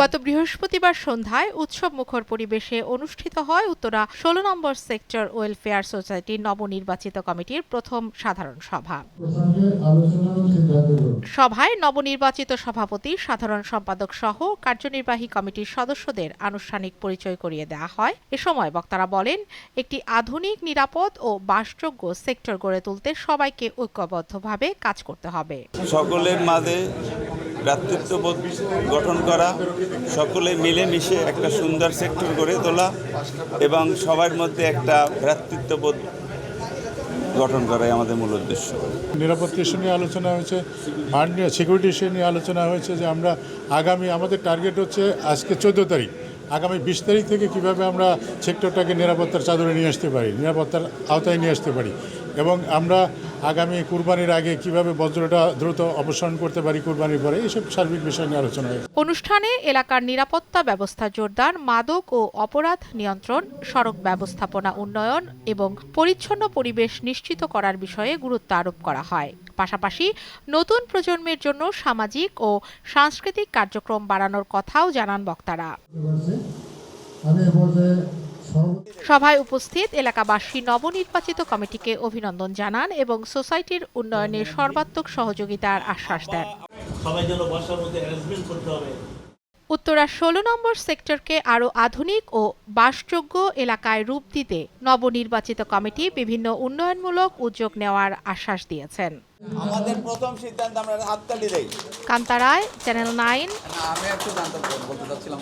গত বৃহস্পতিবার সন্ধ্যায় উৎসব মুখর পরিবেশে অনুষ্ঠিত হয় উত্তরা ১৬ নম্বর সেক্টর ওয়েলফেয়ার সোসাইটির নবনির্বাচিত কমিটির প্রথম সাধারণ সভা। সভায় নবনির্বাচিত সভাপতি, সাধারণ সম্পাদক সহ কার্যনির্বাহী কমিটির সদস্যদের আনুষ্ঠানিক পরিচয় করিয়ে দেওয়া হয়। এ সময় বক্তারা বলেন, একটি আধুনিক, নিরাপদ ও বাসযোগ্য সেক্টর গড়ে তুলতে সবাইকে ঐক্যবদ্ধভাবে কাজ করতে হবে। সকলের মাঝে ভ্রাতৃত্ববোধ গঠন করা, সকলে মিলেমিশে একটা সুন্দর সেক্টর গড়ে তোলা এবং সবার মধ্যে একটা ভ্রাতৃত্ববোধ গঠন করাই আমাদের মূল উদ্দেশ্য। নিরাপত্তা ইস্যু নিয়ে আলোচনা হয়েছে, ফান্ড নিয়ে, সিকিউরিটি ইস্যু নিয়ে আলোচনা হয়েছে যে আমরা আগামী আমাদের টার্গেট হচ্ছে আজকে 14 তারিখ, আগামী 20 তারিখ থেকে কিভাবে আমরা সেক্টরটাকে নিরাপত্তার চাদরে নিয়ে আসতে পারি, নিরাপত্তার আওতায় নিয়ে আসতে পারি এবং আমরা আগামী কুরবানির আগে কিভাবে বজ্রটা দ্রুত অপসারণ করতে পারি কুরবানির পরে, এইসব সার্বিক বিষয় নিয়ে আলোচনা হয়। অনুষ্ঠানে এলাকার নিরাপত্তা ব্যবস্থা জোরদার, মাদক ও অপরাধ নিয়ন্ত্রণ, সড়ক ব্যবস্থাপনা উন্নয়ন এবং পরিচ্ছন্ন পরিবেশ নিশ্চিত করার বিষয়ে গুরুত্ব আরোপ করা হয়। পাশাপাশি নতুন প্রজন্মের জন্য সামাজিক ও সাংস্কৃতিক কার্যক্রম বাড়ানোর কথাও জানান বক্তারা। সভায় উপস্থিত এলাকাবাসী নবনির্বাচিত কমিটিকে অভিনন্দন জানান এবং সোসাইটির উন্নয়নে সর্বাত্মক সহযোগিতার আশ্বাস দেন। উত্তরা ১৬ নম্বর সেক্টরকে আরও আধুনিক ও বাসযোগ্য এলাকায় রূপ দিতে নবনির্বাচিত কমিটি বিভিন্ন উন্নয়নমূলক উদ্যোগ নেওয়ার আশ্বাস দিয়েছেন। আমাদের প্রথম সিদ্ধান্ত আমরা হাততালি দেই। কান্তা রায়, চ্যানেল 9। আমি একটু জানতে বলতে চাচ্ছিলাম